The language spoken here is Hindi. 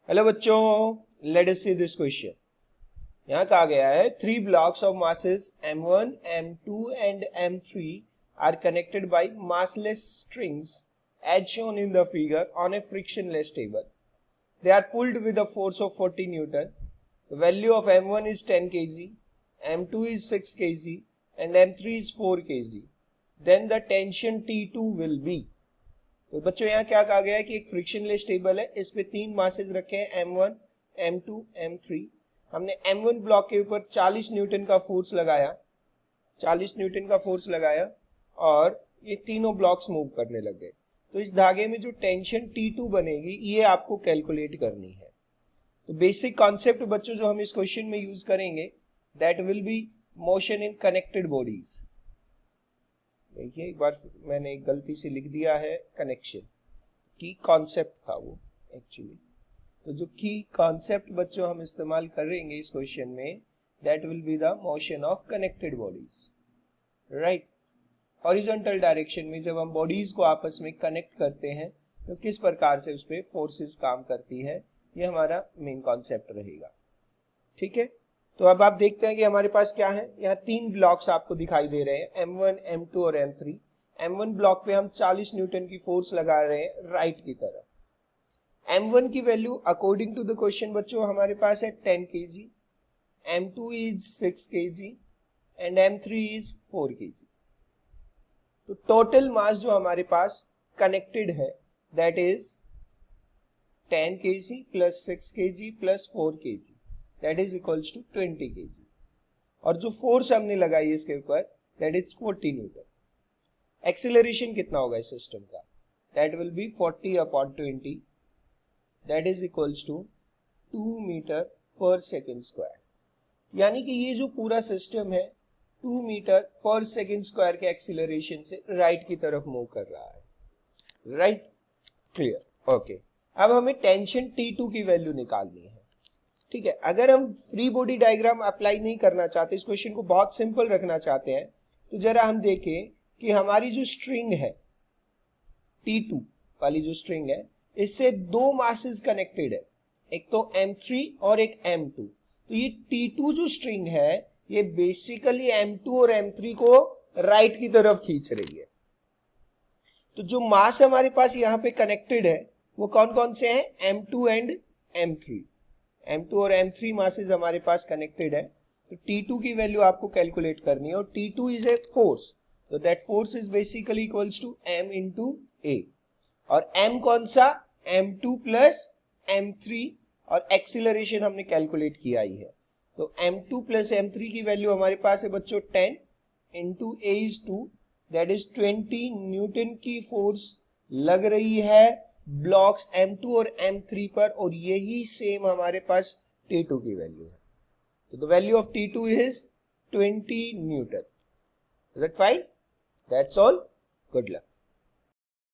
हेलो बच्चों, let us see this question. यहाँ कहा गया है 3 blocks of masses m1, m2 and m3 are connected by massless strings as shown in the figure on a frictionless table. They are pulled with a force of 40 Newton. The value of m1 is 10 kg, m2 is 6 kg and m3 is 4 kg. Then the tension T2 will be। तो बच्चों यहाँ क्या कहा गया है कि एक फ्रिक्शनलेस टेबल है, इस पे 3 मासेस रखे हैं m1, m2, m3। हमने m1 ब्लॉक के ऊपर 40 न्यूटन का फोर्स लगाया, 40 न्यूटन का फोर्स लगाया और ये तीनों ब्लॉक्स मूव करने लग गए। तो इस धागे में जो टेंशन T2 बनेगी ये आपको कैलकुलेट करनी है। तो बेसिक कॉन्सेप्ट बच्चों जो हम इस क्वेश्चन में यूज करेंगे, that will be motion in connected bodies. देखिए एक बार मैंने एक गलती से लिख दिया है कनेक्शन, की कॉन्सेप्ट था वो एक्चुअली। तो जो की कॉन्सेप्ट बच्चों हम इस्तेमाल करेंगे इस क्वेश्चन में, that will be the motion of connected bodies, right. Horizontal direction में जब हम बॉडीज को आपस में कनेक्ट करते हैं तो किस प्रकार से उस पर फोर्सेस काम करती है, ये हमारा मेन कॉन्सेप्ट रहेगा, ठीक है। तो अब आप देखते हैं कि हमारे पास क्या है, यहाँ 3 ब्लॉक्स आपको दिखाई दे रहे हैं, m1, m2 और m3। m1 ब्लॉक पे हम 40 न्यूटन की फोर्स लगा रहे हैं राइट की तरफ। m1 की value according to the question बच्चों हमारे पास है 10 kg, m2 is 6 kg and m3 is 4 kg। तो टोटल मास जो हमारे पास कनेक्टेड है that is 10 kg plus 6 kg plus 4 kg, that is equals to 20 kg। और जो फोर्स हमने लगाई है इसके ऊपर that is 40 न्यूटन। एक्सीलरेशन कितना होगा इस सिस्टम का, that will be 40 upon 20, that is equals to 2 metre पर सेकेंड स्क्वायर। यानी कि ये जो पूरा सिस्टम है 2 मीटर पर सेकेंड स्क्वायर के एक्सीलरेशन से राइट की तरफ मूव कर रहा है, राइट, क्लियर, ओके। अब हमें टेंशन T2 की वैल्यू निकालनी है, ठीक है। अगर हम फ्री बॉडी डायग्राम अप्लाई नहीं करना चाहते, इस क्वेश्चन को बहुत सिंपल रखना चाहते हैं, तो जरा हम देखें कि हमारी जो स्ट्रिंग है T2 वाली जो स्ट्रिंग है, इससे 2 मासेस कनेक्टेड है, एक तो M3 और एक M2। तो ये T2 जो स्ट्रिंग है ये बेसिकली M2 और M3 को राइट की तरफ खींच रही है। तो जो मास हमारे पास यहाँ पे कनेक्टेड है वो कौन कौन से हैं, M2 एंड M3। M2 और M3 मासेस हमारे पास कनेक्टेड है। तो T2 की वैल्यू आपको कैलकुलेट करनी है और T2 इज ए फोर्स, तो that force is basically equals to M into A। और M कौन सा, M2 प्लस M3, और एक्सीलरेशन हमने कैलकुलेट किया ही है। तो M2 प्लस M3 की वैल्यू हमारे पास है बच्चों 10 into A is 2, that is 20 Newton की फोर्स लग रही है ब्लॉक्स M2 और M3 पर, और यही सेम हमारे पास T2 की वैल्यू है। तो the value of T2 is 20 Newton. Is that fine? That's all, good luck.